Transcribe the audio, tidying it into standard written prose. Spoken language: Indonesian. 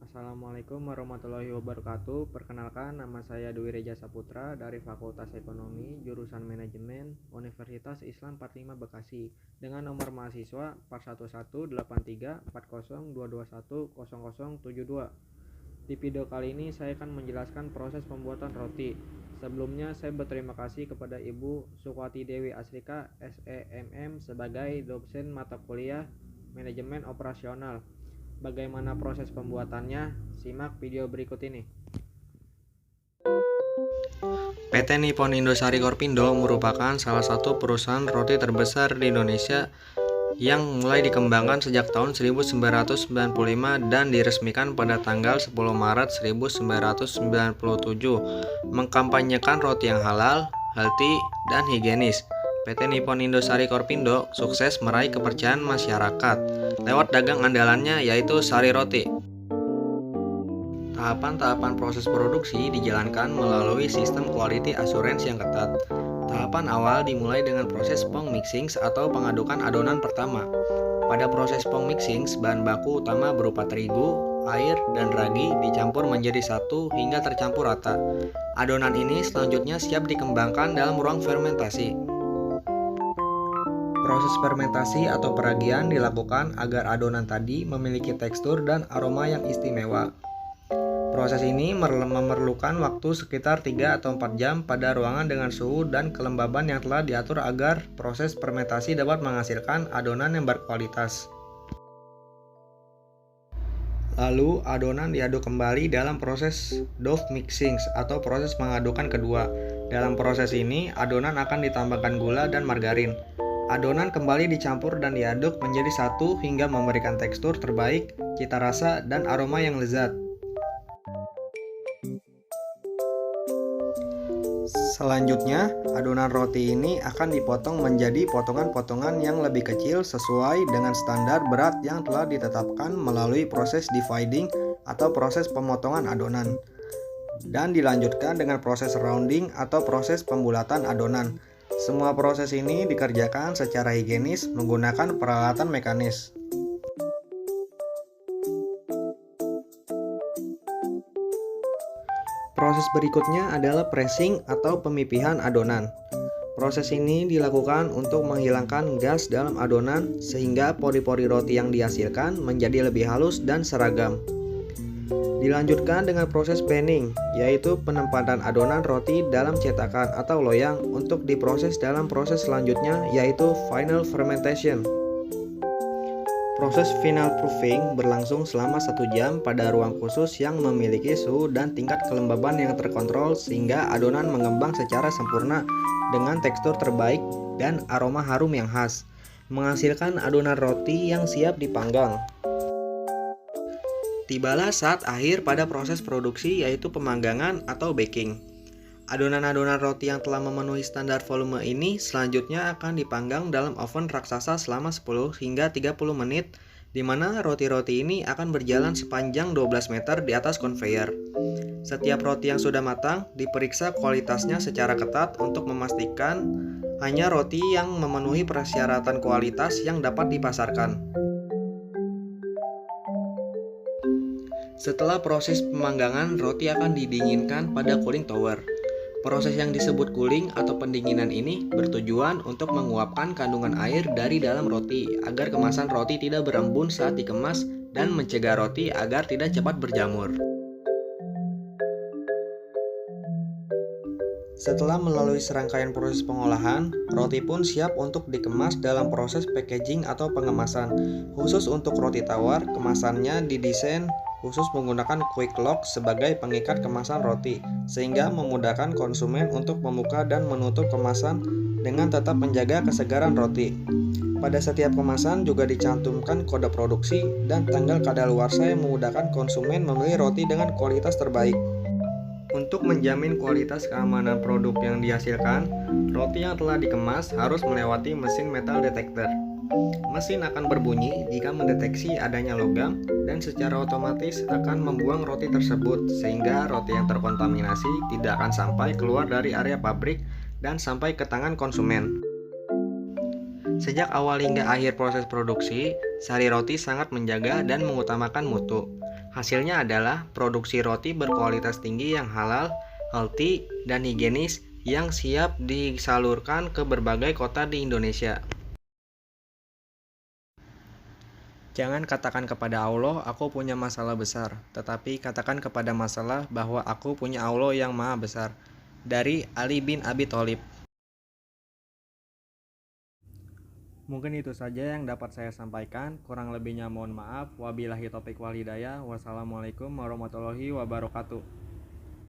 Assalamualaikum warahmatullahi wabarakatuh. Perkenalkan, nama saya Dwi Reja Saputra dari Fakultas Ekonomi, jurusan Manajemen, Universitas Islam 45 Bekasi, dengan nomor mahasiswa 411834022100072. Di video kali ini saya akan menjelaskan proses pembuatan roti. Sebelumnya saya berterima kasih kepada Ibu Sukwati Dewi Asrika, SEMM, sebagai dosen mata kuliah Manajemen Operasional. Bagaimana proses pembuatannya? Simak video berikut ini. PT Nippon Indosari Korpindo merupakan salah satu perusahaan roti terbesar di Indonesia yang mulai dikembangkan sejak tahun 1995 dan diresmikan pada tanggal 10 Maret 1997, mengkampanyekan roti yang halal, healthy, dan higienis. PT Nippon Indosari Korpindo sukses meraih kepercayaan masyarakat lewat dagang andalannya, yaitu sari roti. Tahapan-tahapan proses produksi dijalankan melalui sistem quality assurance yang ketat. Tahapan awal dimulai dengan proses pong mixing atau pengadukan adonan pertama. Pada proses pong mixing, bahan baku utama berupa terigu, air, dan ragi dicampur menjadi satu hingga tercampur rata. Adonan ini selanjutnya siap dikembangkan dalam ruang fermentasi. Proses fermentasi atau peragian dilakukan agar adonan tadi memiliki tekstur dan aroma yang istimewa. Proses ini memerlukan waktu sekitar 3 atau 4 jam pada ruangan dengan suhu dan kelembaban yang telah diatur agar proses fermentasi dapat menghasilkan adonan yang berkualitas. Lalu adonan diaduk kembali dalam proses dough mixing atau proses mengadukan kedua. Dalam proses ini adonan akan ditambahkan gula dan margarin. Adonan kembali dicampur dan diaduk menjadi satu hingga memberikan tekstur terbaik, cita rasa, dan aroma yang lezat. Selanjutnya, adonan roti ini akan dipotong menjadi potongan-potongan yang lebih kecil sesuai dengan standar berat yang telah ditetapkan melalui proses dividing atau proses pemotongan adonan. Dan dilanjutkan dengan proses rounding atau proses pembulatan adonan. Semua proses ini dikerjakan secara higienis menggunakan peralatan mekanis. Proses berikutnya adalah pressing atau pemipihan adonan. Proses ini dilakukan untuk menghilangkan gas dalam adonan sehingga pori-pori roti yang dihasilkan menjadi lebih halus dan seragam. Dilanjutkan dengan proses panning, yaitu penempatan adonan roti dalam cetakan atau loyang untuk diproses dalam proses selanjutnya, yaitu final fermentation. Proses final proofing berlangsung selama 1 jam pada ruang khusus yang memiliki suhu dan tingkat kelembaban yang terkontrol sehingga adonan mengembang secara sempurna dengan tekstur terbaik dan aroma harum yang khas, menghasilkan adonan roti yang siap dipanggang. Tibalah saat akhir pada proses produksi, yaitu pemanggangan atau baking. Adonan-adonan roti yang telah memenuhi standar volume ini selanjutnya akan dipanggang dalam oven raksasa selama 10 hingga 30 menit, di mana roti-roti ini akan berjalan sepanjang 12 meter di atas conveyor. Setiap roti yang sudah matang diperiksa kualitasnya secara ketat untuk memastikan hanya roti yang memenuhi persyaratan kualitas yang dapat dipasarkan. Setelah proses pemanggangan, roti akan didinginkan pada cooling tower. Proses yang disebut cooling atau pendinginan ini bertujuan untuk menguapkan kandungan air dari dalam roti agar kemasan roti tidak berembun saat dikemas dan mencegah roti agar tidak cepat berjamur. Setelah melalui serangkaian proses pengolahan, roti pun siap untuk dikemas dalam proses packaging atau pengemasan. Khusus untuk roti tawar, kemasannya didesain khusus menggunakan quick lock sebagai pengikat kemasan roti, sehingga memudahkan konsumen untuk membuka dan menutup kemasan dengan tetap menjaga kesegaran roti. Pada setiap kemasan juga dicantumkan kode produksi dan tanggal kadaluarsa yang memudahkan konsumen memilih roti dengan kualitas terbaik. Untuk menjamin kualitas keamanan produk yang dihasilkan, roti yang telah dikemas harus melewati mesin metal detector. Mesin akan berbunyi jika mendeteksi adanya logam dan secara otomatis akan membuang roti tersebut sehingga roti yang terkontaminasi tidak akan sampai keluar dari area pabrik dan sampai ke tangan konsumen. Sejak awal hingga akhir proses produksi, Sari Roti sangat menjaga dan mengutamakan mutu. Hasilnya adalah produksi roti berkualitas tinggi yang halal, healthy, dan higienis yang siap disalurkan ke berbagai kota di Indonesia. Jangan katakan kepada Allah, aku punya masalah besar, tetapi katakan kepada masalah bahwa aku punya Allah yang maha besar. Dari Ali bin Abi Thalib. Mungkin itu saja yang dapat saya sampaikan, kurang lebihnya mohon maaf. Wabillahi taufik wal hidayah. Wassalamualaikum warahmatullahi wabarakatuh.